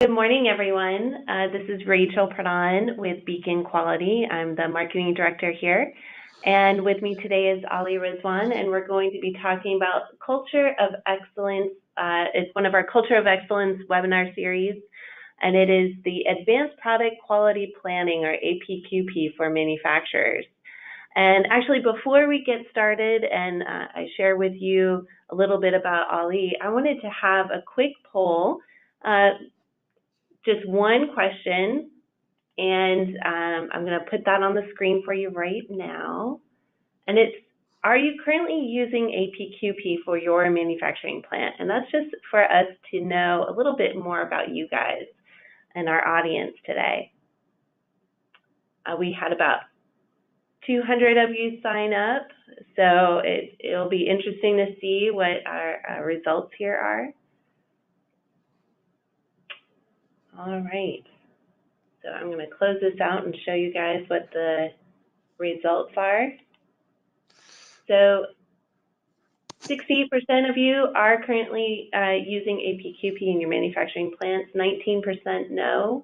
Good morning, everyone. This is Rachel Pradhan with Beacon Quality. I'm the marketing director here. And with me today is Ali Rizwan, and we're going to be talking about Culture of Excellence. It's one of our Culture of Excellence webinar series, and it is the Advanced Product Quality Planning, or APQP, for manufacturers. And actually, before we get started and I share with you a little bit about Ali, I wanted to have a quick poll. Just one question, and I'm going to put that on the screen for you right now. And it's, are you currently using APQP for your manufacturing plant? And that's just for us to know a little bit more about you guys and our audience today. We had about 200 of you sign up, so it'll be interesting to see what our results here are. All right. So I'm going to close this out and show you guys what the results are. So 68% of you are currently using APQP in your manufacturing plants, 19% no,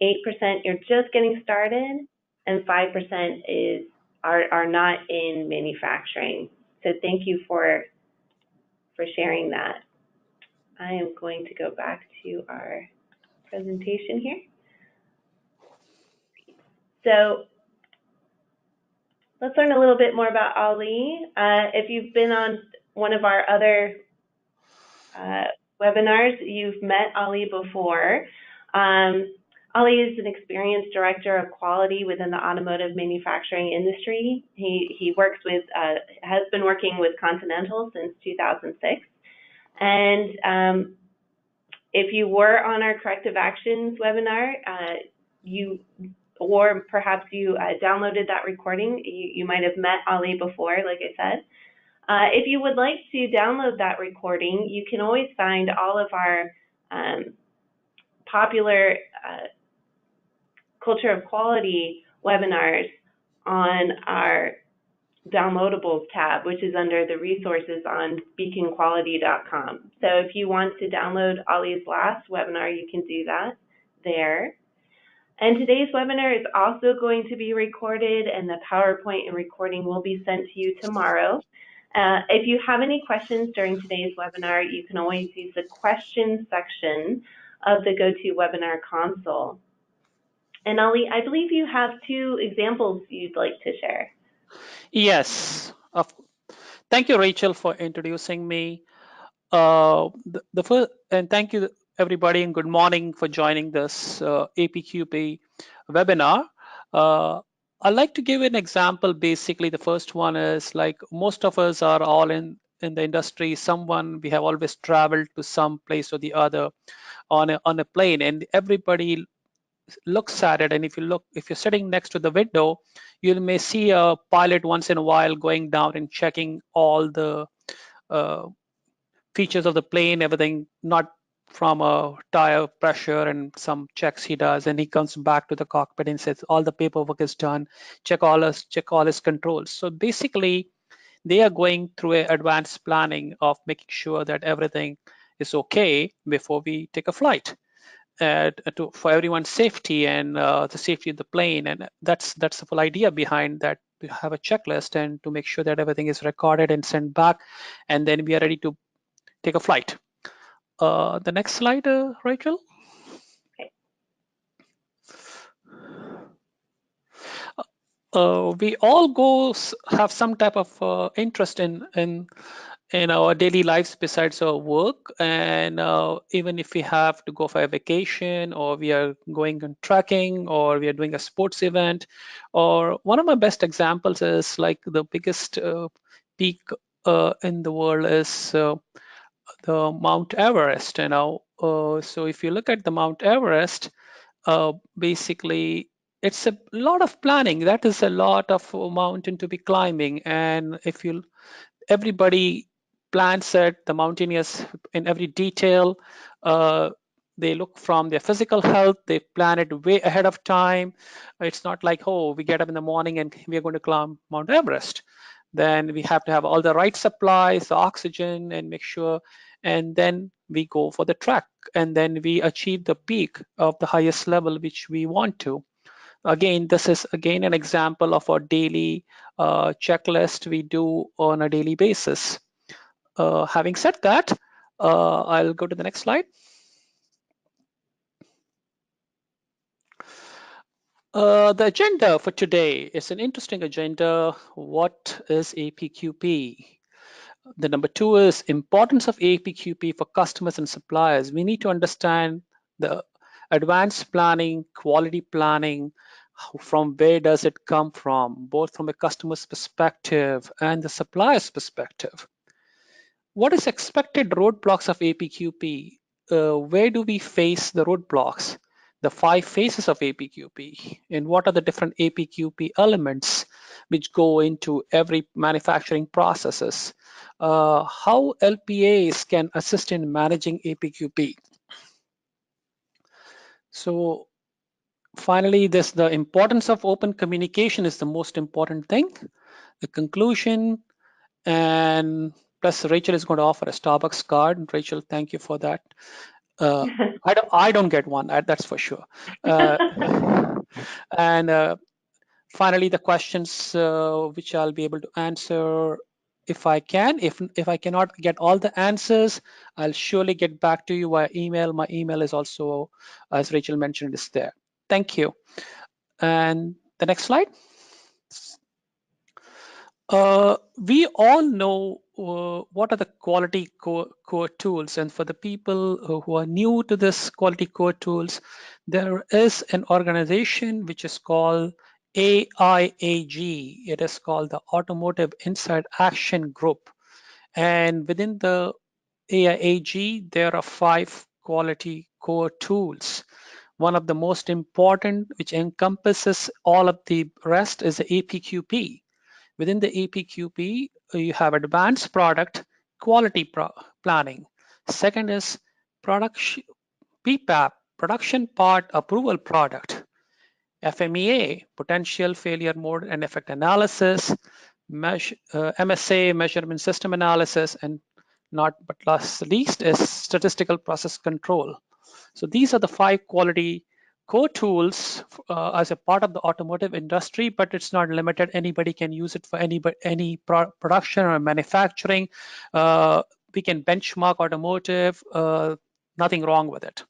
8% you're just getting started, and 5% are not in manufacturing. So thank you for sharing that. I am going to go back to our presentation here. So let's learn a little bit more about Ali. If you've been on one of our other webinars, you've met Ali before. Ali is an experienced director of quality within the automotive manufacturing industry. He works with, has been working with Continental since 2006. And if you were on our corrective actions webinar, or perhaps you downloaded that recording, you might have met Ali before, like I said. If you would like to download that recording, you can always find all of our popular Culture of Quality webinars on our downloadables tab, which is under the resources on beaconquality.com. So if you want to download Ali's last webinar, you can do that there. And today's webinar is also going to be recorded, and the PowerPoint and recording will be sent to you tomorrow. If you have any questions during today's webinar, you can always use the questions section of the GoToWebinar console. And Ali, I believe you have 2 examples you'd like to share. Yes. Thank you, Rachel, for introducing me. The first, and thank you, everybody, and good morning for joining this APQP webinar. I'd like to give an example. Basically, the first one is like most of us are all in the industry. We have always traveled to some place or the other on a plane, and everybody looks at it. And if you're sitting next to the window, you may see a pilot once in a while going down and checking all the features of the plane, everything, not from a tire pressure and some checks he does, and he comes back to the cockpit and says all the paperwork is done, check all his controls. So basically they are going through an advanced planning of making sure that everything is okay before we take a flight, for everyone's safety and the safety of the plane. And that's the full idea behind that. We have a checklist and to make sure that everything is recorded and sent back, and then we are ready to take a flight. The next slide, Rachel. We all have some type of interest in our daily lives besides our work, and even if we have to go for a vacation, or we are going on trekking, or we are doing a sports event, or one of my best examples is like the biggest peak in the world is the Mount Everest. So if you look at the Mount Everest, basically it's a lot of planning. That is a lot of mountain to be climbing, and everybody plans it, the mountaineers, in every detail. They look from their physical health, they plan it way ahead of time. It's not like, oh, we get up in the morning and we are going to climb Mount Everest. Then we have to have all the right supplies, the oxygen, and make sure. And then we go for the track, and then we achieve the peak of the highest level which we want to. Again, this is again an example of our daily checklist we do on a daily basis. Having said that, I'll go to the next slide. The agenda for today is an interesting agenda. What is APQP? The number two is importance of APQP for customers and suppliers. We need to understand the advanced planning, quality planning, from where does it come from, both from a customer's perspective and the supplier's perspective. What is expected roadblocks of APQP? Where do we face the roadblocks? The 5 phases of APQP, and what are the different APQP elements which go into every manufacturing processes? How LPAs can assist in managing APQP? So finally, the importance of open communication is the most important thing. The conclusion, and plus Rachel is going to offer a Starbucks card. Rachel, thank you for that. I don't get one, that's for sure. And finally, the questions which I'll be able to answer if I can. If I cannot get all the answers, I'll surely get back to you via email. My email is also, as Rachel mentioned, is there. Thank you. And the next slide. We all know what are the quality core tools, and for the people who are new to this quality core tools, there is an organization which is called AIAG. It is called the Automotive Inside Action Group, and within the AIAG, there are 5 quality core tools. One of the most important, which encompasses all of the rest, is the APQP. Within the APQP, you have advanced product quality planning. Second is production PPAP, production part approval product. FMEA, potential failure mode and effect analysis. MSA, measurement system analysis, and not but last least is statistical process control. So these are the 5 quality core tools as a part of the automotive industry, but it's not limited. Anybody can use it for any production or manufacturing. We can benchmark automotive, nothing wrong with it.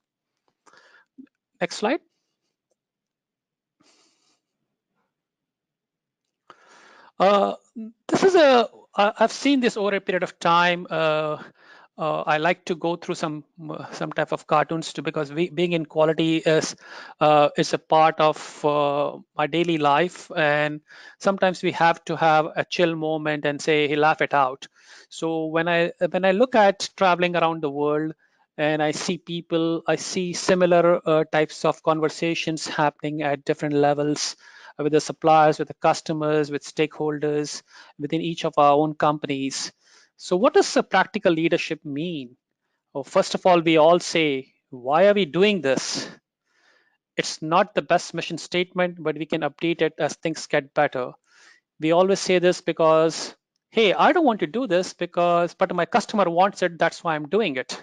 Next slide. This is I've seen this over a period of time. I like to go through some type of cartoons too, because being in quality is a part of my daily life, and sometimes we have to have a chill moment and say, hey, laugh it out. So when I look at traveling around the world, and I see people, I see similar types of conversations happening at different levels with the suppliers, with the customers, with stakeholders within each of our own companies. So what does the practical leadership mean? Well, first of all, we all say, why are we doing this? It's not the best mission statement, but we can update it as things get better. We always say this because, hey, I don't want to do this but my customer wants it, that's why I'm doing it.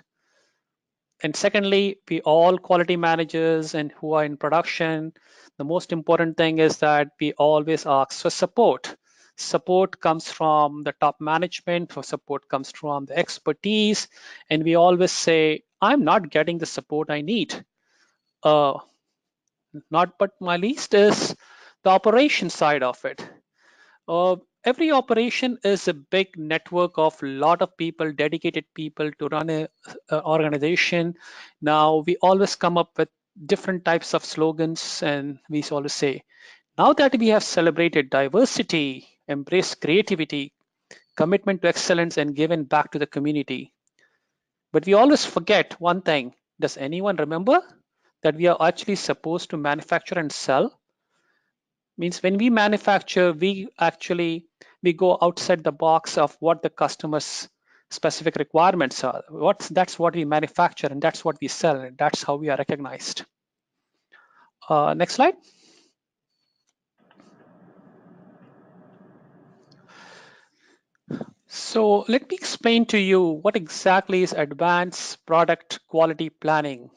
And secondly, we all quality managers and who are in production, the most important thing is that we always ask for support. Support comes from the top management, for support comes from the expertise, and we always say, I'm not getting the support I need. Not but my least is the operation side of it. Every operation is a big network of a lot of people, dedicated people to run a organization. Now we always come up with different types of slogans, and we always say, now that we have celebrated diversity, embraced creativity, commitment to excellence, and given back to the community, but we always forget one thing. Does anyone remember that we are actually supposed to manufacture and sell? Means when we manufacture, we go outside the box of what the customer's specific requirements are. That's what we manufacture, and that's what we sell, and that's how we are recognized. Next slide. So let me explain to you what exactly is advanced product quality planning.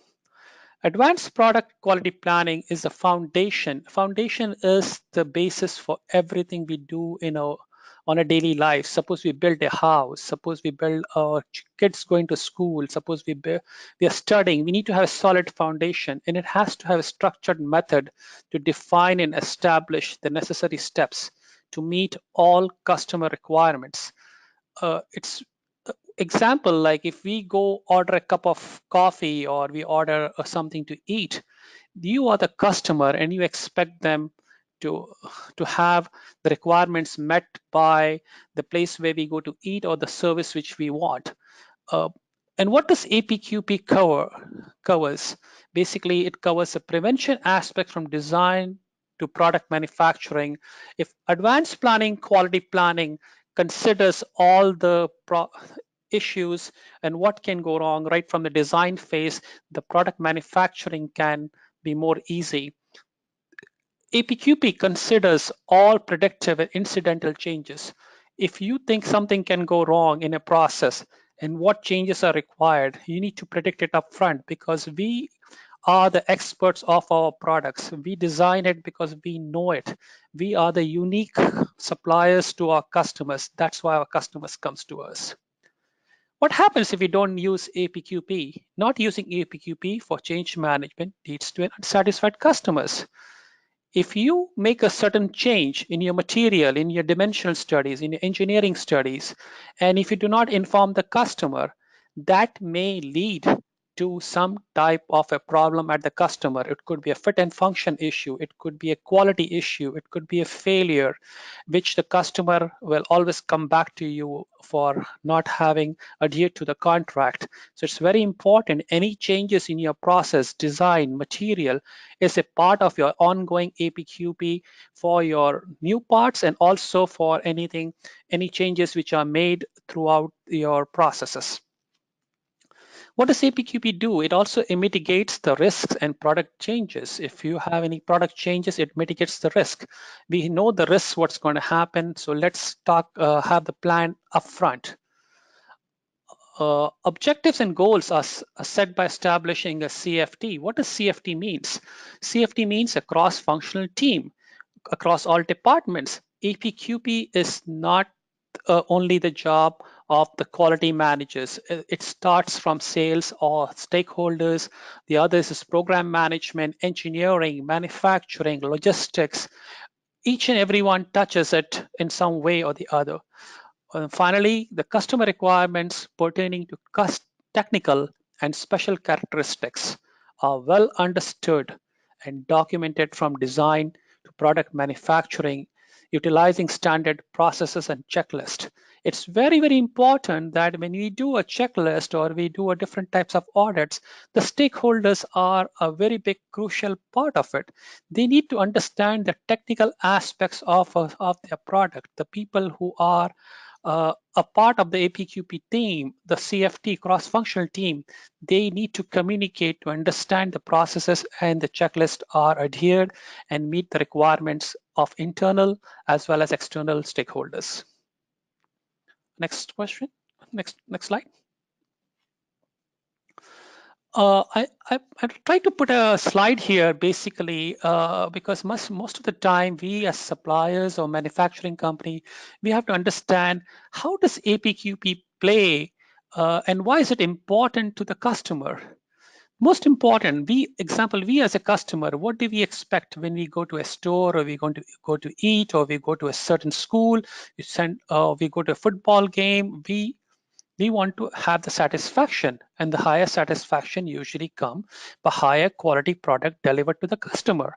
Advanced product quality planning is the foundation. Foundation is the basis for everything we do on a daily life. Suppose we build a house, suppose we build our kids going to school, suppose we are studying. We need to have a solid foundation, and it has to have a structured method to define and establish the necessary steps to meet all customer requirements. It's example, like if we go order a cup of coffee or we order something to eat, you are the customer and you expect them to to have the requirements met by the place where we go to eat or the service which we want. uh, and what does APQP covers? Basically, it covers the prevention aspect from design to product manufacturing. If advanced planning, quality planning considers all the issues and what can go wrong right from the design phase, the product manufacturing can be more easy. APQP considers all predictive and incidental changes. If you think something can go wrong in a process and what changes are required, you need to predict it up front because we are the experts of our products. We design it because we know it. We are the unique suppliers to our customers. That's why our customers comes to us. What happens if we don't use APQP? Not using APQP for change management leads to unsatisfied customers. If you make a certain change in your material, in your dimensional studies, in your engineering studies, and if you do not inform the customer, that may lead to some type of a problem at the customer. It could be a fit and function issue. It could be a quality issue. It could be a failure, which the customer will always come back to you for not having adhered to the contract. So it's very important. Any changes in your process, design, material, is a part of your ongoing APQP for your new parts and also for any changes which are made throughout your processes. What does APQP do? It also mitigates the risks and product changes. If you have any product changes, it mitigates the risk. We know the risks, what's going to happen. So let's have the plan upfront. Objectives and goals are set by establishing a CFT. What does CFT means? CFT means a cross-functional team across all departments. APQP is not only the job of the quality managers. It starts from sales or stakeholders. The others is program management, engineering, manufacturing, logistics. Each and everyone touches it in some way or the other. Finally, the customer requirements pertaining to technical and special characteristics are well understood and documented from design to product manufacturing, utilizing standard processes and checklists. It's very, very important that when we do a checklist or we do a different types of audits, the stakeholders are a very big crucial part of it. They need to understand the technical aspects of their product. The people who are a part of the APQP team, the CFT cross-functional team, they need to communicate to understand the processes and the checklist are adhered and meet the requirements of internal as well as external stakeholders. Next question. Next slide. I tried to put a slide here basically because most of the time we as suppliers or manufacturing company, we have to understand how does APQP play and why is it important to the customer? Most important, we as a customer, what do we expect when we go to a store or we going to go to eat or we go to a certain school, we go to a football game, we want to have the satisfaction, and the higher satisfaction usually come by higher quality product delivered to the customer.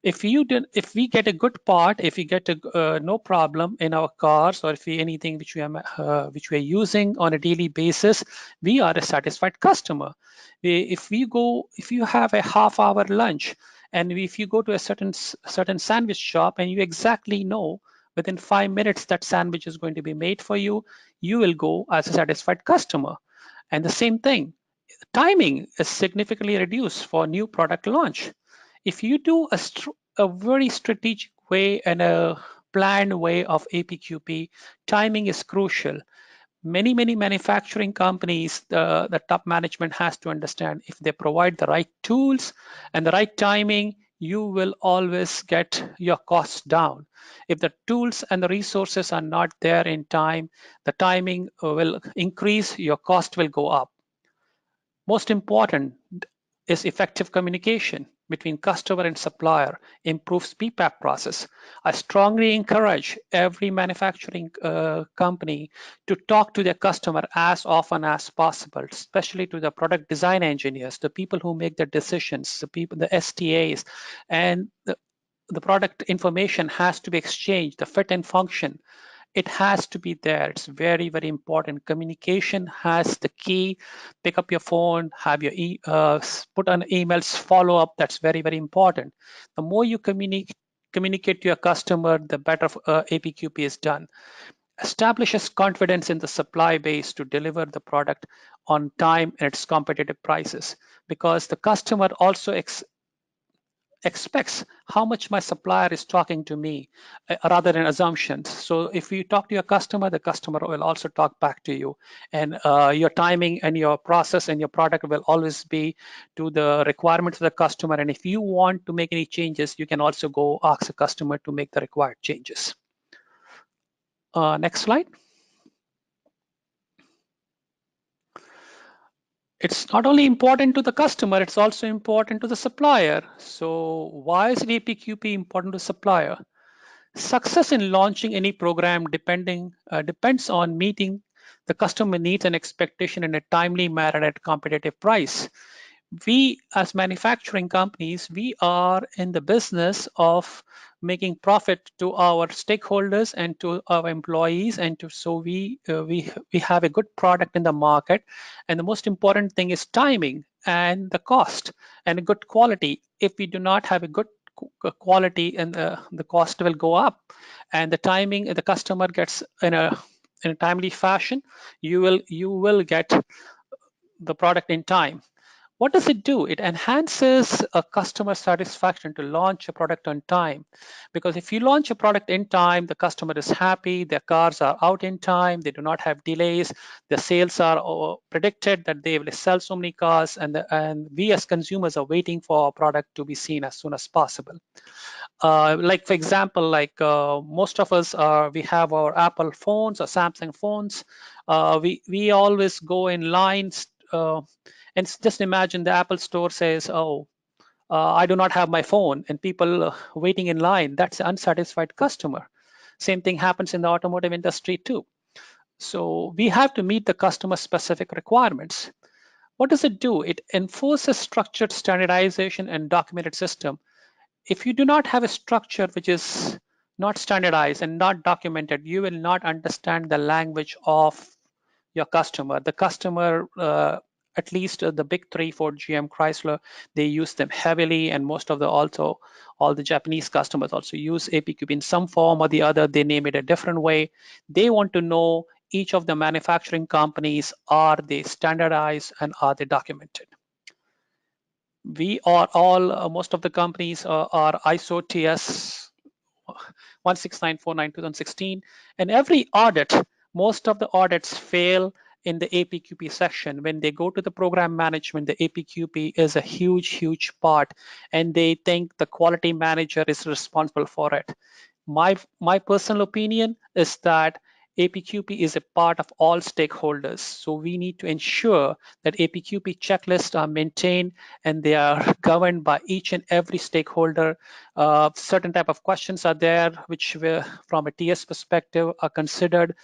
If we get a good part, if we get a no problem in our cars, or if we anything which we are using on a daily basis, we are a satisfied customer. If you have a half-hour lunch, and if you go to a certain sandwich shop, and you exactly know within 5 minutes that sandwich is going to be made for you, you will go as a satisfied customer. And the same thing, timing is significantly reduced for new product launch. If you do a very strategic way and planned way of APQP, timing is crucial. Many manufacturing companies, the top management has to understand if they provide the right tools and the right timing, you will always get your costs down. If the tools and the resources are not there in time, the timing will increase, your cost will go up. Most important is effective communication between customer and supplier, improves PPAP process. I strongly encourage every manufacturing company to talk to their customer as often as possible, especially to the product design engineers, the people who make the decisions, the people, the STAs, and the product information has to be exchanged, the fit and function. It has to be there. It's very important. Communication has the key. Pick up your phone, have your put on emails, follow up. That's very important. The more you communicate to your customer, the better APQP is done. Establishes confidence in the supply base to deliver the product on time and its competitive prices, because the customer also expects how much my supplier is talking to me rather than assumptions. So if you talk to your customer, the customer will also talk back to you, and your timing and your process and your product will always be to the requirements of the customer. And if you want to make any changes, you can also go ask the customer to make the required changes. Next slide. It's not only important to the customer, it's also important to the supplier. So why is APQP important to supplier? Success in launching any program depends on meeting the customer needs and expectation in a timely manner at competitive price. We as manufacturing companies, we are in the business of making profit to our stakeholders and to our employees, and to so we have a good product in the market, and the most important thing is timing and the cost and a good quality. If we do not have a good quality, and the cost will go up, and the timing the customer gets in a timely fashion, you will get the product in time. What does it do? It enhances a customer satisfaction to launch a product on time. Because if you launch a product in time, the customer is happy, their cars are out in time, they do not have delays, the sales are predicted that they will sell so many cars, and we as consumers are waiting for our product to be seen as soon as possible. Like for example, like most of us we have our Apple phones or Samsung phones. We always go in lines, and just imagine the Apple store says, "Oh, I do not have my phone," and people waiting in line. That's an unsatisfied customer. Same thing happens in the automotive industry too. So we have to meet the customer specific requirements. What does it do? It enforces structured standardization and documented system. If you do not have a structure which is not standardized and not documented, you will not understand the language of your customer. The customer, at least the big three, Ford, GM, Chrysler, they use them heavily, and most of the also all the Japanese customers also use APQP in some form or the other. They name it a different way. They want to know each of the manufacturing companies, are they standardized and are they documented? We are all, most of the companies are ISO TS 16949 2016, and every audit, most of the audits fail in the APQP section. When they go to the program management, the APQP is a huge part, and they think the quality manager is responsible for it. My personal opinion is that APQP is a part of all stakeholders. So we need to ensure that APQP checklists are maintained and they are governed by each and every stakeholder. Certain type of questions are there which from a TS perspective are considered,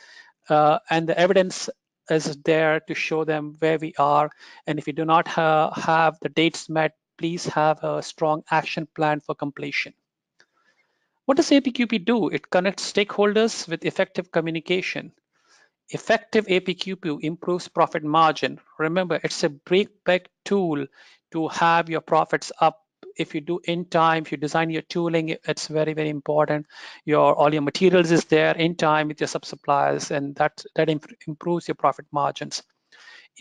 and the evidence is there to show them where we are. And if you do not have the dates met, please have a strong action plan for completion. What does APQP do? It connects stakeholders with effective communication. Effective APQP improves profit margin. Remember, it's a break-back tool to have your profits up. If you do in time, if you design your tooling, it's very important. All your materials is there in time with your sub-suppliers, and that improves your profit margins.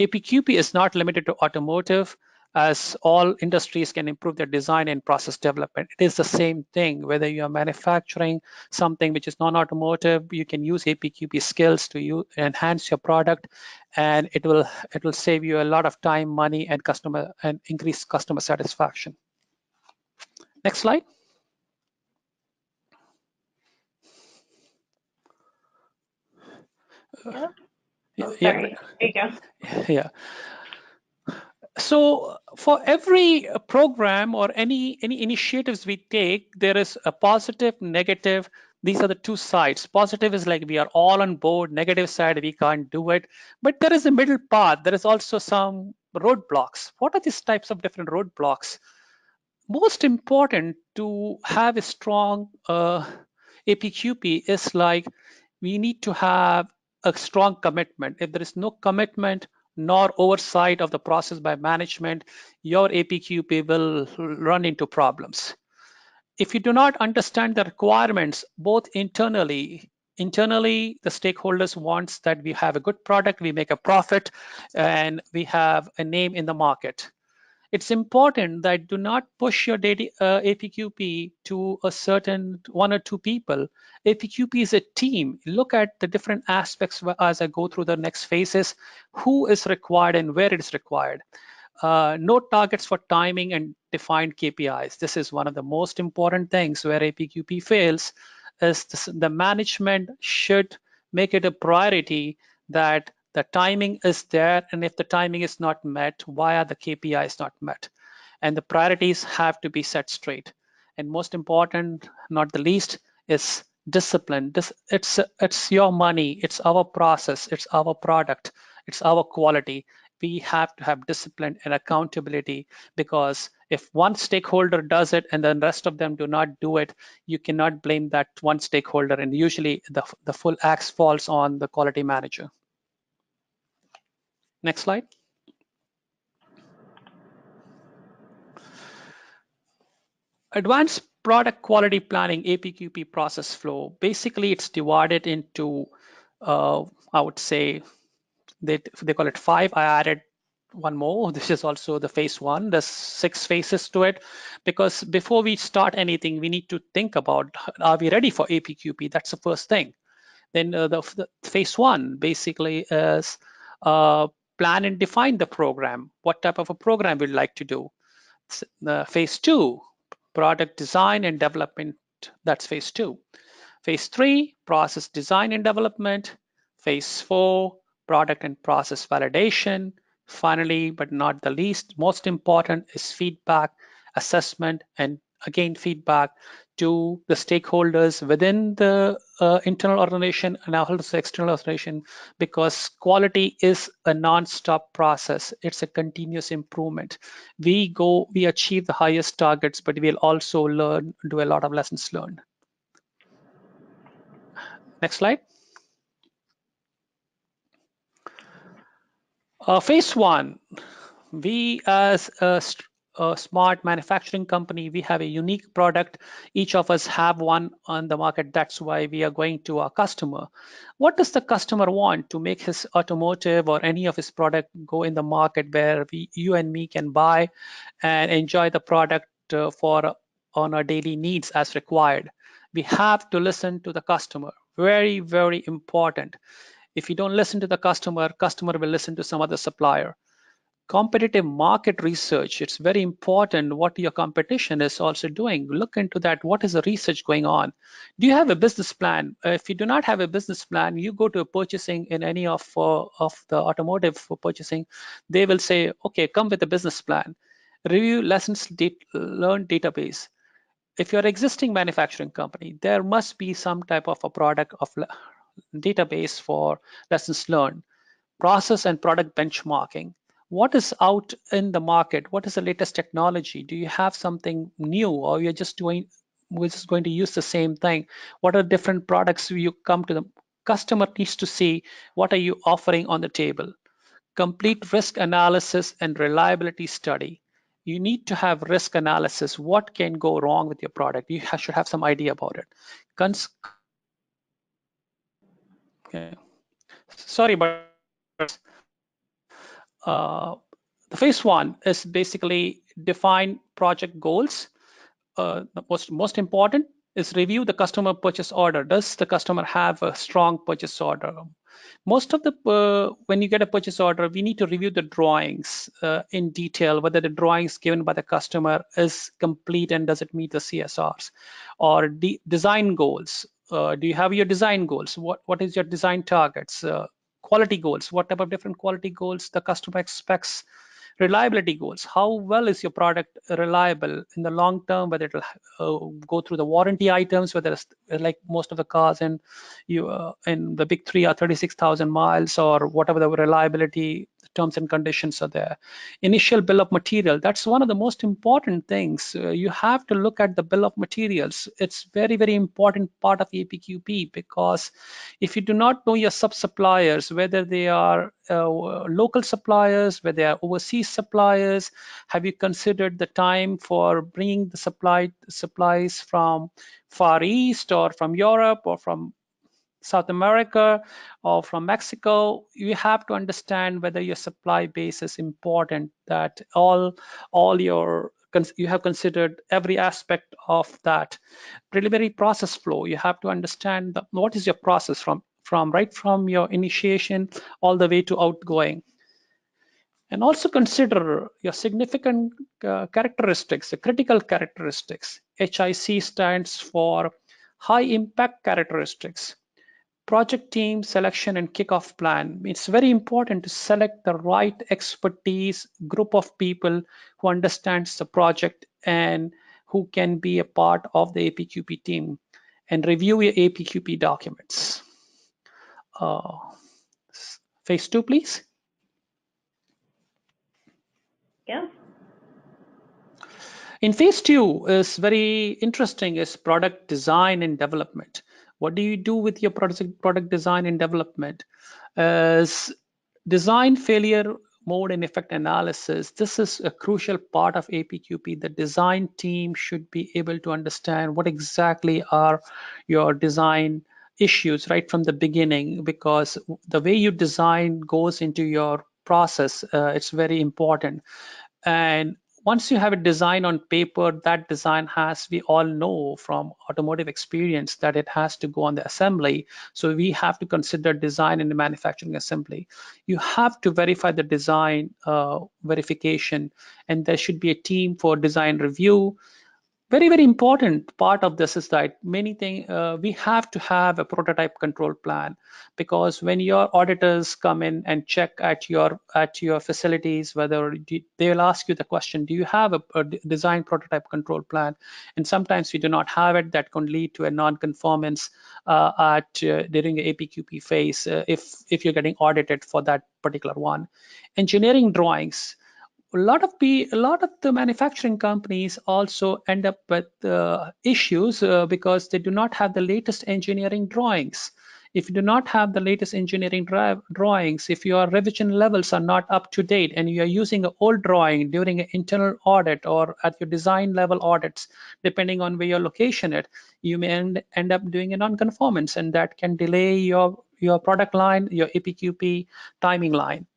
APQP is not limited to automotive. as all industries can improve their design and process development. It is the same thing, whether you are manufacturing something which is non-automotive, you can use APQP skills to enhance your product, and it will save you a lot of time, money, and increase customer satisfaction. Next slide. Yeah. Oh, Yeah, sorry. There you go. yeah. So for every program or any initiatives we take, there is a positive, negative. These are the two sides. Positive is like we are all on board. Negative side, we can't do it. But there is a middle path. There is also some roadblocks. What are these types of different roadblocks? Most important to have a strong APQP is like we need to have a strong commitment. If there is no commitment nor oversight of the process by management, your APQP will run into problems. If you do not understand the requirements, both internally the stakeholders wants that we have a good product, we make a profit, and we have a name in the market. It's important that do not push your data APQP to a certain one or two people. APQP is a team. Look at the different aspects as I go through the next phases, who is required and where it is required. Note targets for timing and defined KPIs. This is one of the most important things where APQP fails is the management should make it a priority that the timing is there, and if the timing is not met, why are the KPIs not met? And the priorities have to be set straight. And most important, not the least, is discipline. It's your money, it's our process, it's our product, it's our quality. We have to have discipline and accountability, because if one stakeholder does it and the rest of them do not do it, you cannot blame that one stakeholder, and usually the full axe falls on the quality manager. Next slide. Advanced product quality planning, APQP process flow. Basically, it's divided into, I would say, they call it 5. I added one more. This is also the phase 1. There's 6 phases to it, because before we start anything, we need to think about, are we ready for APQP? That's the first thing. Then the phase 1 basically is plan and define the program. What type of a program we'd like to do. Phase 2, product design and development. That's phase 2. Phase 3, process design and development. Phase 4, product and process validation. Finally, but not the least, most important is feedback, assessment, and again feedback to the stakeholders within the internal organization and also external organization, because quality is a non-stop process. It's a continuous improvement. We achieve the highest targets, but we'll also do a lot of lessons learned. Next slide. Phase 1, we as a smart manufacturing company, we have a unique product. Each of us have one on the market. That's why we are going to our customer. What does the customer want to make his automotive or any of his product go in the market where you and me can buy and enjoy the product on our daily needs as required? We have to listen to the customer. Very, very important. If you don't listen to the customer will listen to some other supplier. Competitive market research, it's very important what your competition is also doing. Look into that. What is the research going on? Do you have a business plan? If you do not have a business plan, you go to a purchasing in any of the automotive purchasing, they will say, okay, come with a business plan. Review lessons learned database. If you're an existing manufacturing company, there must be some type of a product of database for lessons learned. Process and product benchmarking. What is out in the market? What is the latest technology? Do you have something new, or we're just going to use the same thing? What are different products you come to the customer needs to see? What are you offering on the table? Complete risk analysis and reliability study. You need to have risk analysis. What can go wrong with your product? You should have some idea about it. Sorry, but the The phase one is basically define project goals. The most important is review the customer purchase order. Does the customer have a strong purchase order? Most of the when you get a purchase order, we need to review the drawings in detail, whether the drawings given by the customer is complete and does it meet the CSRs, or design goals. Do you have your design goals? What is your design targets? Quality goals. What type of different quality goals the customer expects? Reliability goals. How well is your product reliable in the long term, whether it'll go through the warranty items, whether it's like most of the cars in the big three are 36,000 miles, or whatever the reliability terms and conditions are there. Initial bill of material, that's one of the most important things. You have to look at the bill of materials. It's very, very important part of APQP, because if you do not know your sub-suppliers, whether they are local suppliers, whether they are overseas suppliers, have you considered the time for bringing the supplies from Far East or from Europe or from South America or from Mexico? You have to understand whether your supply base is important, that you have considered every aspect of that. Preliminary process flow, you have to understand what is your process from your initiation all the way to outgoing. And also consider your significant characteristics, the critical characteristics. HIC stands for high impact characteristics. Project team selection and kickoff plan. It's very important to select the right expertise group of people who understands the project and who can be a part of the APQP team, and review your APQP documents. Phase two, please. Yeah. In phase two is very interesting, is product design and development. What do you do with your product design and development? As design failure mode and effect analysis, this is a crucial part of APQP. The design team should be able to understand what exactly are your design issues right from the beginning, because the way you design goes into your process. It's very important. And once you have a design on paper, that design has, we all know from automotive experience, that it has to go on the assembly. So we have to consider design in the manufacturing assembly. You have to verify the design verification, and there should be a team for design review. Very, very important part of this is that we have to have a prototype control plan, because when your auditors come in and check at your facilities, whether they will ask you the question, do you have a design prototype control plan? And sometimes we do not have it. That can lead to a non-conformance during the APQP phase if you're getting audited for that particular one. Engineering drawings. A lot of the manufacturing companies also end up with issues because they do not have the latest engineering drawings. If you do not have the latest engineering drawings, if your revision levels are not up to date and you are using an old drawing during an internal audit or at your design level audits, depending on where your location is, you may end up doing a non-conformance, and that can delay your product line, your APQP timing line.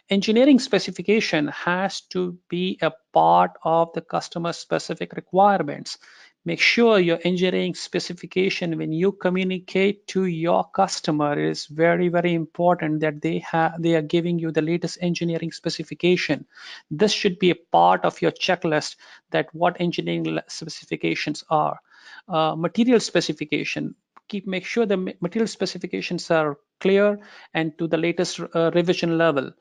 Engineering specification has to be a part of the customer specific requirements. Make sure your engineering specification, when you communicate to your customer, is very, very important, that they are giving you the latest engineering specification. This should be a part of your checklist, that what engineering specifications are. Material specification. Make sure the material specifications are clear and to the latest revision level.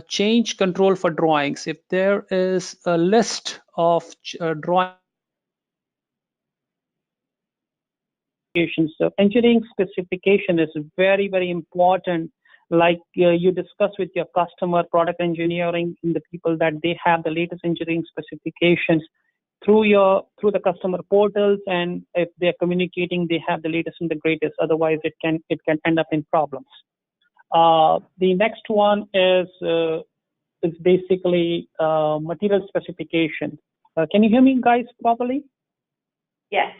Change control for drawings. If there is a list of drawings, so engineering specification is very, very important. Like you discuss with your customer, product engineering, and the people, that they have the latest engineering specifications through the customer portals, and if they're communicating, they have the latest and the greatest. Otherwise, it can end up in problems. The next one is basically material specification. Can you hear me, guys, properly? Yes.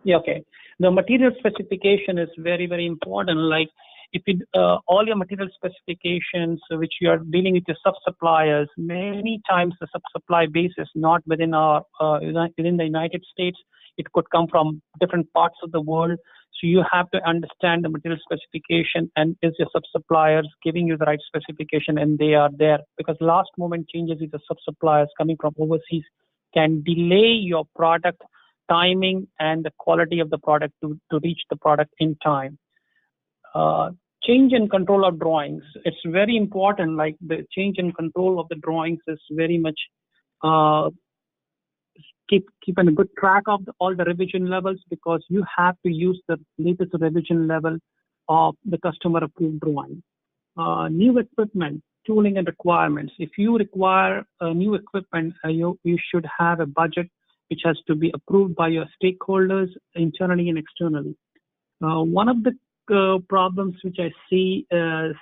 Yeah, okay. The material specification is very, very important. Like if it, all your material specifications, which you are dealing with your sub-suppliers, many times the sub-supply base is not within our within the United States. It could come from different parts of the world. So you have to understand the material specification, and is your sub-suppliers giving you the right specification, and they are there, because last moment changes with the sub-suppliers coming from overseas can delay your product timing and the quality of the product to reach the product in time. Change in control of drawings. It's very important, like the change in control of the drawings is very much keeping a good track of all the revision levels, because you have to use the latest revision level of the customer approved drawing. New equipment, tooling and requirements. If you require new equipment, you should have a budget which has to be approved by your stakeholders internally and externally. One of the problems which I see is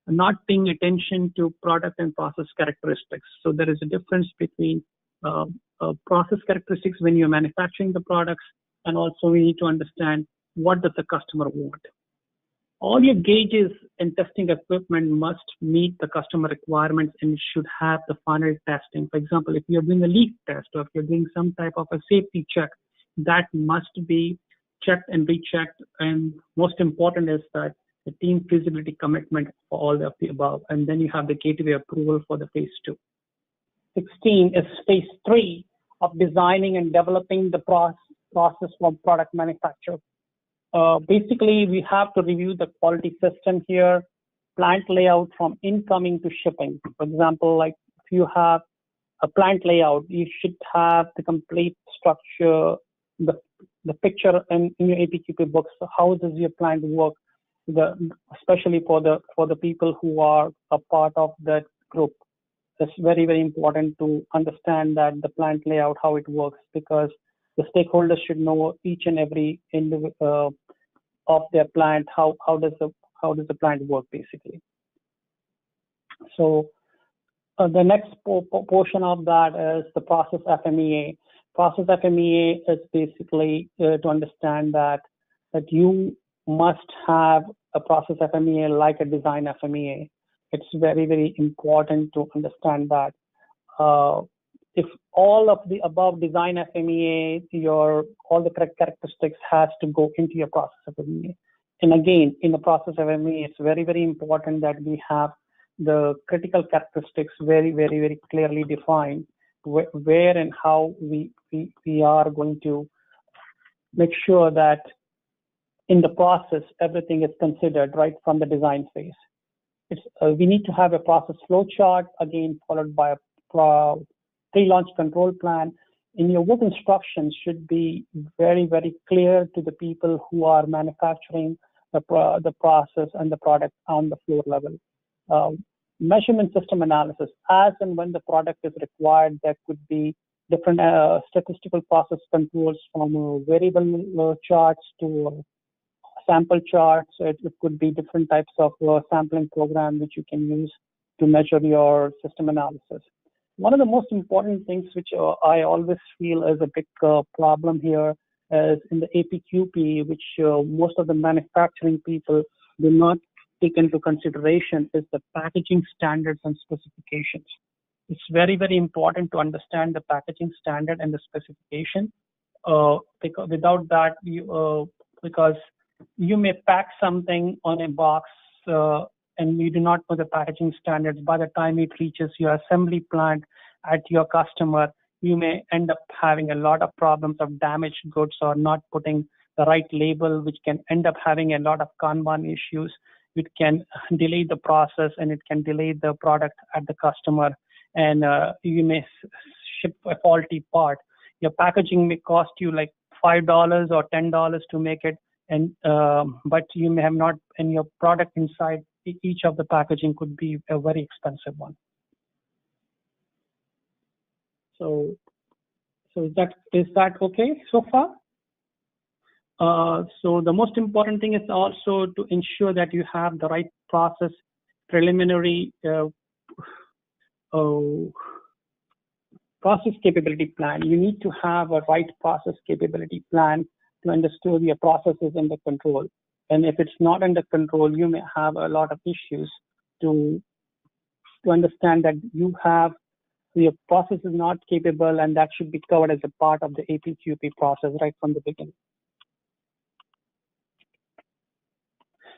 not paying attention to product and process characteristics. So there is a difference between process characteristics when you're manufacturing the products, and also we need to understand what does the customer want. All your gauges and testing equipment must meet the customer requirements and should have the final testing. For example, if you're doing a leak test or if you're doing some type of a safety check, that must be checked and rechecked. And most important is that the team feasibility commitment for all of the above. And then you have the gateway approval for the phase 2. 16 is phase 3 of designing and developing the process for product manufacture. Basically, we have to review the quality system here, plant layout from incoming to shipping. For example, like if you have a plant layout, you should have the complete structure, the picture in your APQP books. How does your plant work? Especially for the people who are a part of that group. It's very, very important to understand that the plant layout, how it works, because the stakeholders should know each and every individual of their plant. How does the plant work basically? So the next portion of that is the process FMEA. Process FMEA is basically to understand that you must have a process FMEA like a design FMEA. It's very, very important to understand that if all of the above design FMEA, all the correct characteristics has to go into your process FMEA. And again, in the process FMEA, it's very, very important that we have the critical characteristics very, very, very clearly defined, where and how we are going to make sure that in the process, everything is considered right from the design phase. We need to have a process flow chart, again, followed by a pre-launch control plan. And your work instructions should be very, very clear to the people who are manufacturing the process and the product on the floor level. Measurement system analysis. As and when the product is required, there could be different statistical process controls, from variable charts to sample charts. It could be different types of sampling program which you can use to measure your system analysis. One of the most important things which I always feel is a big problem here is in the APQP, which most of the manufacturing people do not take into consideration, is the packaging standards and specifications. It's very, very important to understand the packaging standard and the specification. Because without that, because you may pack something on a box and you do not know the packaging standards. By the time it reaches your assembly plant at your customer, you may end up having a lot of problems of damaged goods or not putting the right label, which can end up having a lot of Kanban issues. It can delay the process and it can delay the product at the customer, and you may ship a faulty part. Your packaging may cost you like $5 or $10 to make it, and but you may have not, and your product inside each of the packaging could be a very expensive one. So is that okay so far? So the most important thing is also to ensure that you have the right process preliminary process capability plan. You need to have a right process capability plan to understand your processes under control. And if it's not under control, you may have a lot of issues to understand that your process is not capable, and that should be covered as a part of the APQP process right from the beginning.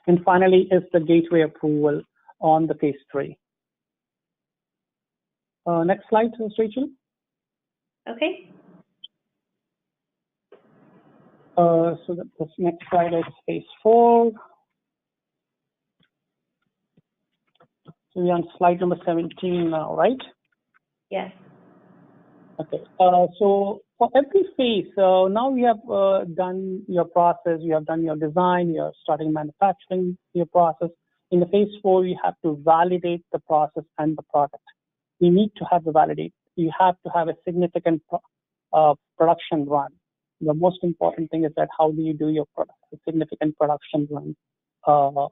And finally is the gateway approval on the phase 3. Next slide, Rachel. Okay. So the next slide is phase 4. So we're on slide number 17 now, right? Yes. Okay. So for every phase, now we have done your process, you have done your design, you're starting manufacturing your process. In the phase 4, you have to validate the process and the product. You need to have the validate. You have to have a significant production run. The most important thing is that how do you do your significant production run? Do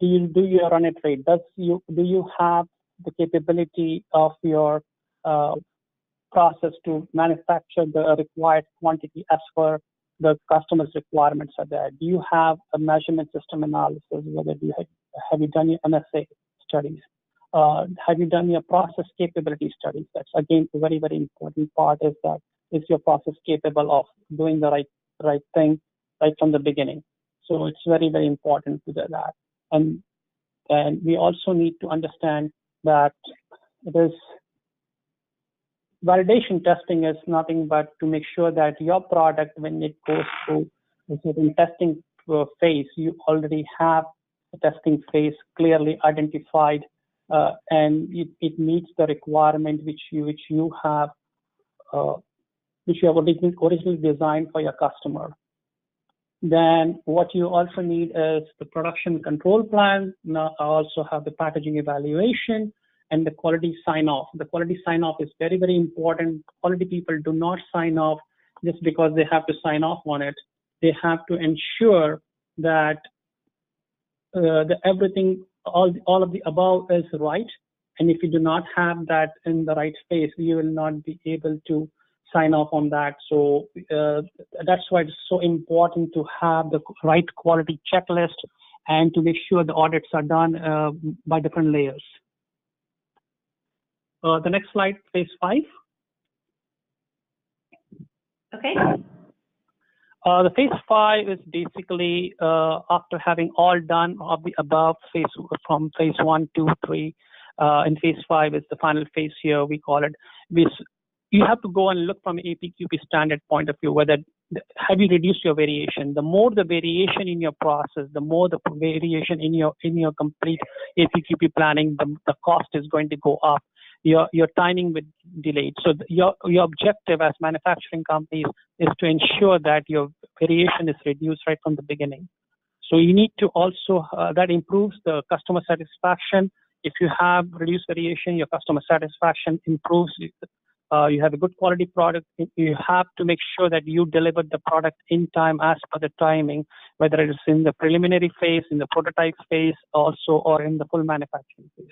you run it right? Do you have the capability of your process to manufacture the required quantity as per the customer's requirements are there? Do you have a measurement system analysis? Have you done your MSA studies? Have you done your process capability studies? That's again a very, very important part, is that is your process capable of doing the right thing right from the beginning? So it's very, very important to do that. And we also need to understand that validation testing is nothing but to make sure that your product, when it goes through a certain testing phase, you already have the testing phase clearly identified, and it meets the requirement which you have originally designed for your customer. Then what you also need is the production control plan. Now I also have the packaging evaluation and the quality sign-off. The quality sign-off is very, very important. Quality people do not sign off just because they have to sign off on it. They have to ensure that everything, all of the above is right. And if you do not have that in the right space, you will not be able to sign off on that. So that's why it's so important to have the right quality checklist and to make sure the audits are done by different layers. The next slide, phase 5. Okay. The phase 5 is basically after having all done of the above phase, from phase 1, 2, 3. In phase 5 is the final phase here, we call it. You have to go and look from APQP standard point of view, whether have you reduced your variation. The more the variation in your process, the more the variation in your complete APQP planning, the cost is going to go up. Your timing will be delayed. So your objective as manufacturing companies is to ensure that your variation is reduced right from the beginning. So you need to also, that improves the customer satisfaction. If you have reduced variation, your customer satisfaction improves. You have a good quality product. You have to make sure that you deliver the product in time as per the timing, whether it is in the preliminary phase, in the prototype phase also, or in the full manufacturing phase.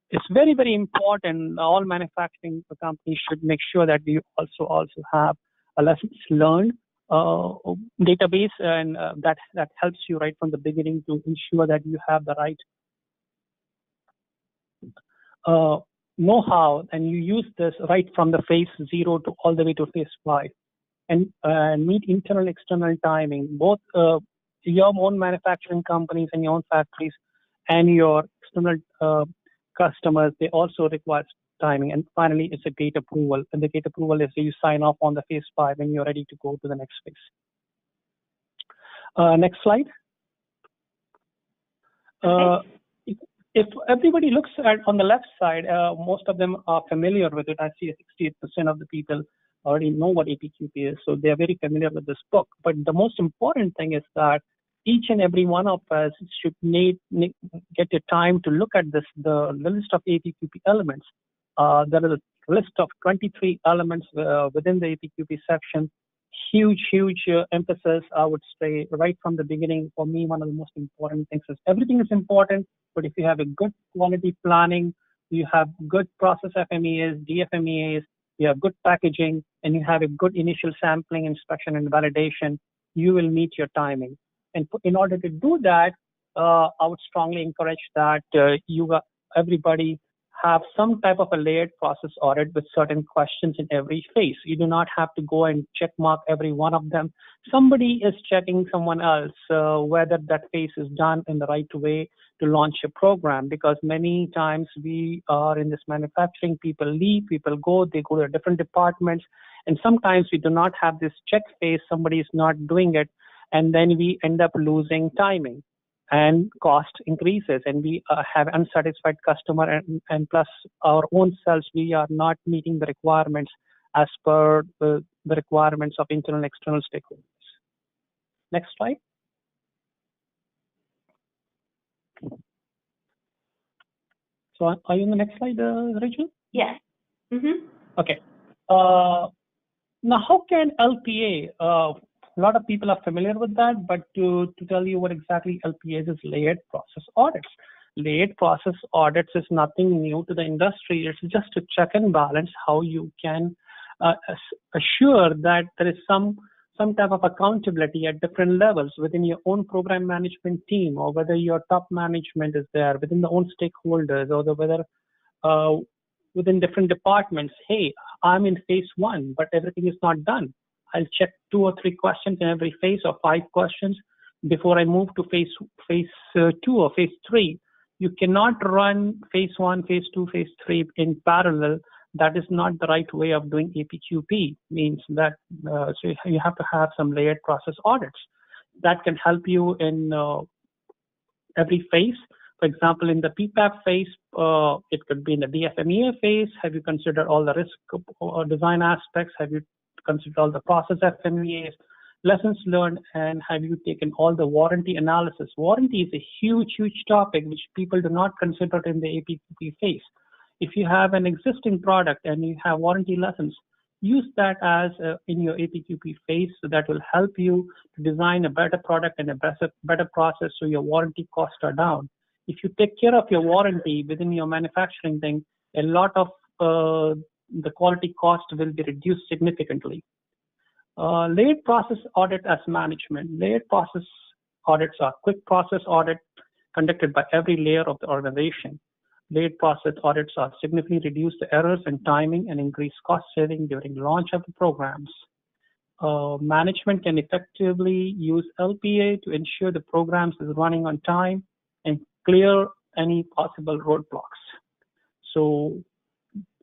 It's very, very important. All manufacturing companies should make sure that you also have a lessons learned database, and that helps you right from the beginning to ensure that you have the right know-how, and you use this right from the phase 0 to all the way to phase 5, and meet internal and external timing, both your own manufacturing companies and your own factories and your external customers. They also require timing. And finally, it's a gate approval, and the gate approval is you sign off on the phase 5 and you're ready to go to the next phase. Next slide. Okay. If everybody looks at on the left side, most of them are familiar with it. I see 68% of the people already know what APQP is, so they are very familiar with this book. But the most important thing is that each and every one of us should get the time to look at the list of APQP elements. There is a list of 23 elements within the APQP section. Huge emphasis, I would say, right from the beginning. For me, one of the most important things is everything is important, but if you have a good quality planning, you have good process FMEAs, DFMEAs, you have good packaging, and you have a good initial sampling, inspection, and validation, you will meet your timing. And in order to do that, I would strongly encourage that everybody have some type of a layered process audit with certain questions in every phase. You do not have to go and check mark every one of them. Somebody is checking someone else whether that phase is done in the right way to launch a program, because many times we are in this manufacturing, people leave, people go, they go to different departments, and sometimes we do not have this check phase, somebody is not doing it, and then we end up losing timing and cost increases, and we have unsatisfied customer, and plus our own selves, we are not meeting the requirements as per the requirements of internal and external stakeholders. Next slide. So are you on the next slide, Rachel? Yes. Okay. Now, how can LPA, a lot of people are familiar with that, but to tell you what exactly LPA is layered process audits. Layered process audits is nothing new to the industry. It's just to check and balance how you can assure that there is some type of accountability at different levels within your own program management team, or whether your top management is there, within the own stakeholders, or whether within different departments. Hey, I'm in phase 1, but everything is not done. I'll check 2 or 3 questions in every phase, or 5 questions before I move to phase 2 or phase 3. You cannot run phase 1, phase 2, phase 3 in parallel. That is not the right way of doing APQP. Means that so you have to have some layered process audits that can help you in every phase. For example, in the PPAP phase, it could be in the DFMEA phase. Have you considered all the risk or design aspects? Have you considered all the process FMEAs, lessons learned, and have you taken all the warranty analysis? Warranty is a huge, huge topic which people do not consider in the APQP phase. If you have an existing product and you have warranty lessons, use that as in your APQP phase, so that will help you to design a better product and a better process, so your warranty costs are down. If you take care of your warranty within your manufacturing thing, a lot of the quality cost will be reduced significantly. Layered process audit as management. Layered process audits are quick process audit conducted by every layer of the organization. Layered process audits are significantly reduce the errors and timing and increase cost saving during launch of the programs. Management can effectively use LPA to ensure the programs is running on time and clear any possible roadblocks. So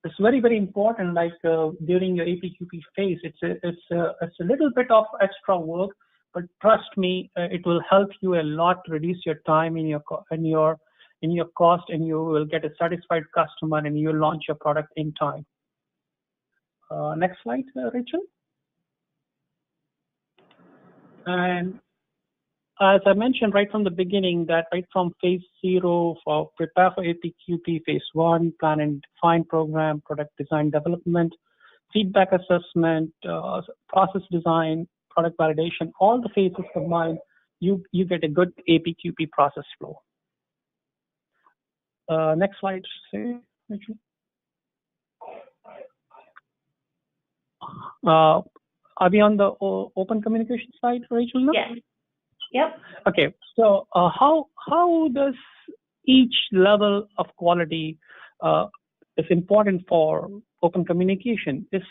it's very, very important. Like during your APQP phase, it's a little bit of extra work, but trust me, it will help you a lot to reduce your time in your cost, and you will get a satisfied customer, and you will launch your product in time. Next slide, Rachel. And as I mentioned right from the beginning, that right from phase 0 for prepare for APQP, phase 1, plan and define program, product design development, feedback assessment, process design, product validation, all the phases combined, you get a good APQP process flow. Next slide, Rachel. Are we on the open communication side, Rachel? No? Yes. Yep. Okay. So how does each level of quality is important for open communication? Is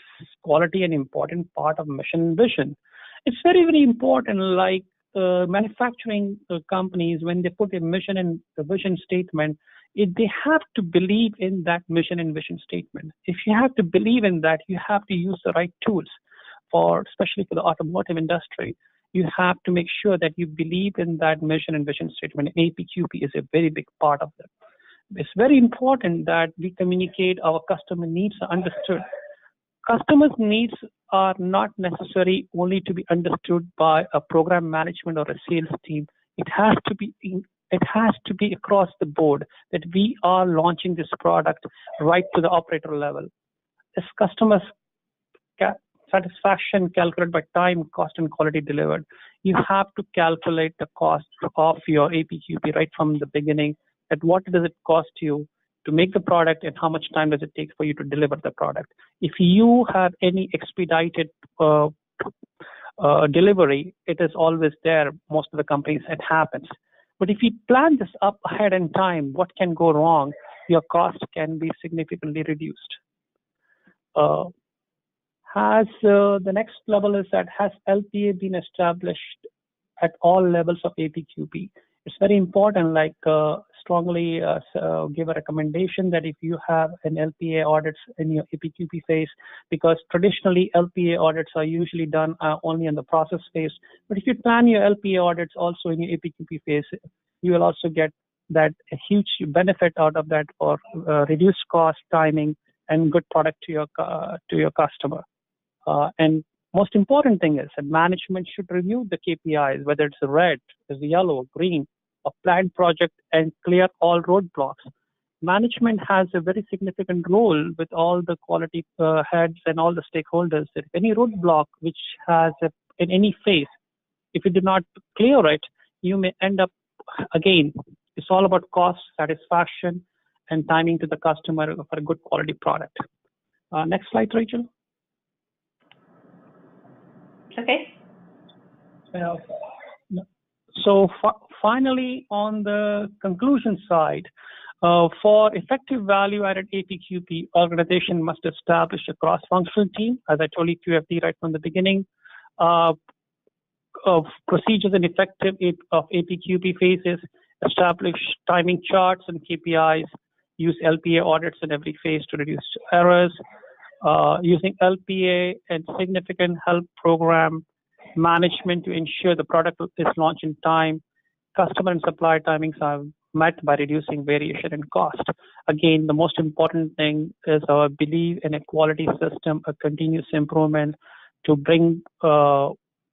quality an important part of mission and vision? It's very, very important. Like manufacturing companies, when they put a mission and the vision statement, they have to believe in that mission and vision statement. If you have to believe in that, you have to use the right tools. Especially for the automotive industry, you have to make sure that you believe in that mission and vision statement. APQP is a very big part of that. It's very important that we communicate our customer needs are understood. Customers' needs are not necessary only to be understood by a program management or a sales team. It has to be across the board that we are launching this product right to the operator level. As customers satisfaction calculated by time, cost, and quality delivered, you have to calculate the cost of your APQP right from the beginning. At what does it cost you to make the product, and how much time does it take for you to deliver the product? If you have any expedited delivery, it is always there. Most of the companies, it happens. But if you plan this up ahead in time, what can go wrong? Your cost can be significantly reduced. The next level is that has LPA been established at all levels of APQP? It's very important, like strongly give a recommendation that if you have an LPA audits in your APQP phase, because traditionally LPA audits are usually done only in the process phase. But if you plan your LPA audits also in your APQP phase, you will also get that a huge benefit out of that for reduced cost, timing, and good product to your customer. And most important thing is that management should review the KPIs, whether it's red, it's yellow, green, a planned project, and clear all roadblocks. Management has a very significant role with all the quality heads and all the stakeholders. If any roadblock which has in any phase, if you do not clear it, you may end up again. It's all about cost, satisfaction, and timing to the customer for a good quality product. Next slide, Rachel. Okay. So finally, on the conclusion side, for effective value-added APQP, organization must establish a cross-functional team, as I told you, QFD right from the beginning, of procedures and effective of APQP phases, establish timing charts and KPIs, use LPA audits in every phase to reduce errors, using LPA and significant help program management to ensure the product is launched in time. Customer and supplier timings are met by reducing variation in cost. Again, the most important thing is our belief in a quality system, a continuous improvement to bring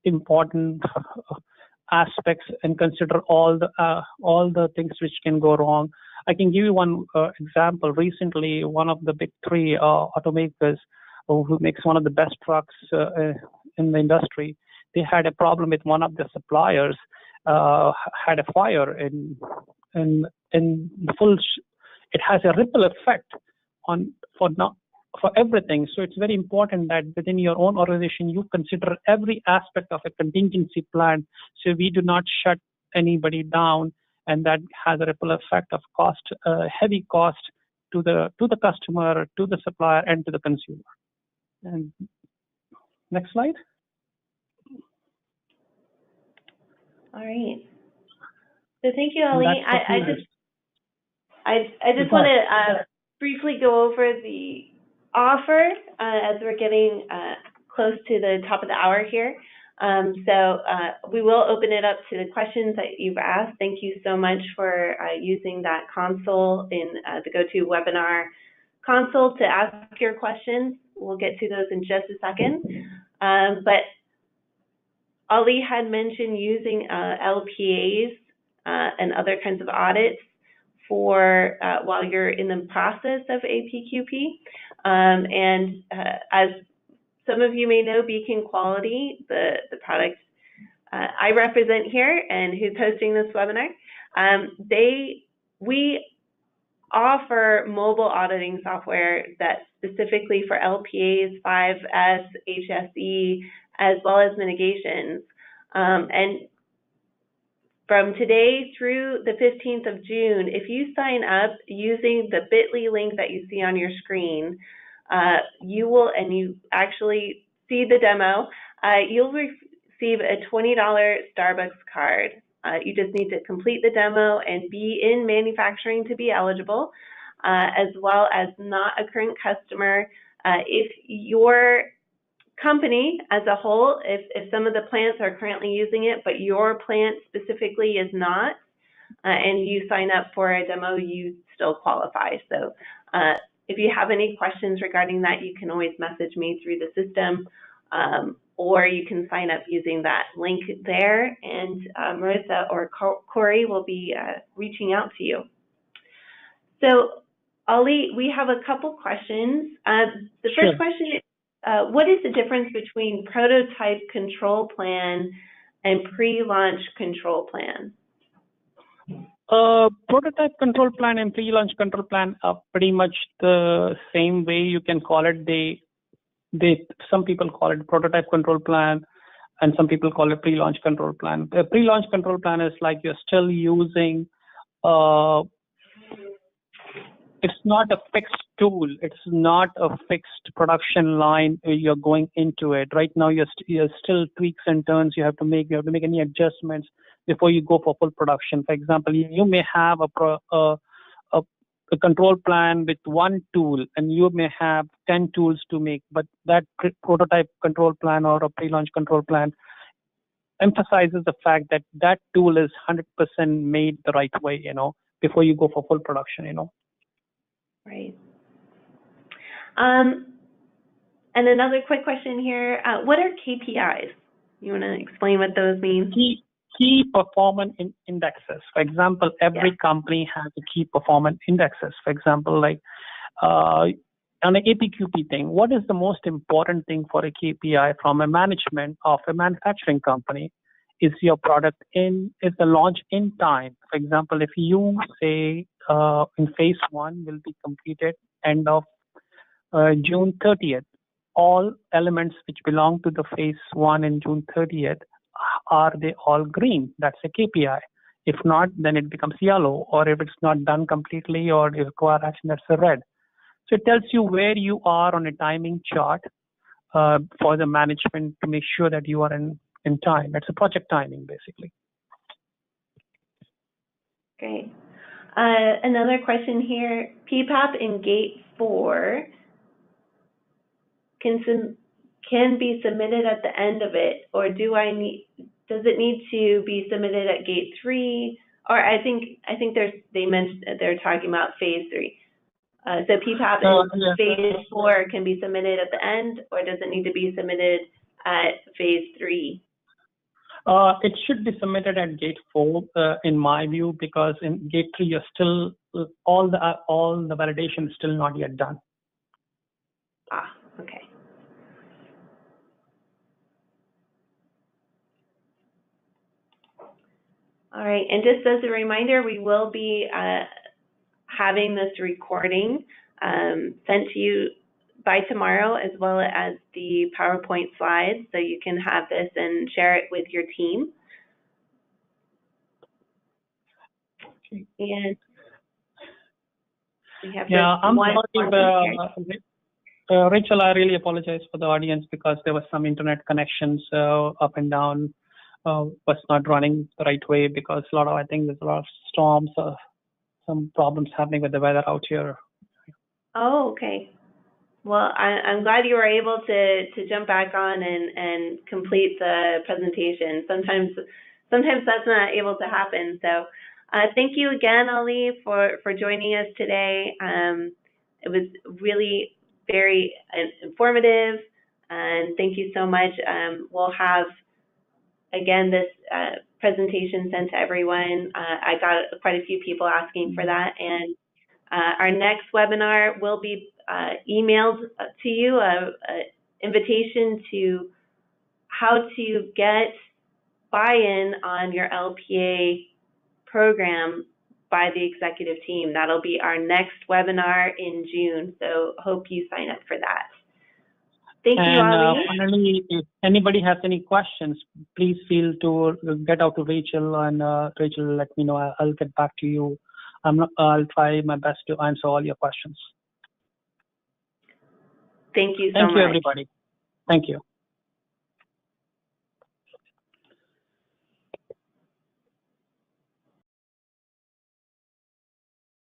important aspects and consider all the things which can go wrong. I can give you one example. Recently, one of the big three automakers who makes one of the best trucks in the industry, they had a problem with one of the suppliers, had a fire in the full. It has a ripple effect for everything. So it's very important that within your own organization, you consider every aspect of a contingency plan, so we do not shut anybody down, and that has a ripple effect of cost, heavy cost to the customer, to the supplier, and to the consumer. And next slide. All right. So thank you, Ali. I just want to briefly go over the offer as we're getting close to the top of the hour here. So we will open it up to the questions that you've asked. Thank you so much for using that console in the GoToWebinar console to ask your questions. We'll get to those in just a second. But Ali had mentioned using LPAs and other kinds of audits for while you're in the process of APQP. And as some of you may know, Beacon Quality, the product I represent here and who's hosting this webinar, we offer mobile auditing software that's specifically for LPAs, 5S, HSE, as well as mitigations. And from today through the 15th of June, if you sign up using the bit.ly link that you see on your screen, you actually see the demo, you'll receive a $20 Starbucks card. You just need to complete the demo and be in manufacturing to be eligible, as well as not a current customer. If your company as a whole, if some of the plants are currently using it, but your plant specifically is not, and you sign up for a demo, you still qualify. So if you have any questions regarding that, you can always message me through the system, or you can sign up using that link there, and Marissa or Corey will be reaching out to you. So Ali, we have a couple questions. The first question is, what is the difference between prototype control plan and pre-launch control plan? Prototype control plan and pre-launch control plan are pretty much the same way. You can call it. Some people call it prototype control plan, and some people call it pre-launch control plan. A pre-launch control plan is like you're still using, it's not a fixed tool. It's not a fixed production line. You're going into it. Right now, you're still tweaks and turns. You have to make any adjustments before you go for full production. For example, you may have a control plan with one tool, and you may have 10 tools to make, but that prototype control plan or a pre-launch control plan emphasizes the fact that that tool is 100% made the right way, before you go for full production, Right. And another quick question here, what are KPIs? You want to explain what those mean? Key performance indexes. For example, every company has a key performance indexes. For example, like on the APQP thing, what is the most important thing for a KPI from a management of a manufacturing company? Is your product is the launch in time? For example, if you say in phase 1 will be completed end of June 30th, all elements which belong to the phase 1 in June 30th, are they all green? That's a KPI. If not, then it becomes yellow, or if it's not done completely or it requires action, that's a red. So it tells you where you are on a timing chart for the management to make sure that you are in time. That's a project timing, basically. Great. Another question here. PPAP in Gate 4 can be submitted at the end of it, or does it need to be submitted at Gate 3? Or I think they're talking about phase 3. So PPAP in phase 4 can be submitted at the end, or does it need to be submitted at phase 3? It should be submitted at Gate 4, in my view, because in Gate 3 you're still all the validation is still not yet done. Okay. All right, and just as a reminder, we will be having this recording sent to you by tomorrow, as well as the PowerPoint slides, so you can have this and share it with your team. And we have Rachel, I really apologize for the audience because there was some internet connections up and down, was not running the right way because I think there's a lot of storms, some problems happening with the weather out here. Oh, okay. Well, I'm glad you were able to jump back on and complete the presentation. Sometimes that's not able to happen. So thank you again, Ali, for joining us today. It was really very informative, and thank you so much. We'll have, again, this presentation sent to everyone. I got quite a few people asking for that, and our next webinar will be emailed to you, an invitation to how to get buy-in on your LPA program by the executive team. That'll be our next webinar in June, so hope you sign up for that. Thank you, Ali. Finally, if anybody has any questions, please feel to get out to Rachel, and Rachel will let me know. I'll get back to you. I'll try my best to answer all your questions. Thank you so much. Thank you, everybody. Thank you.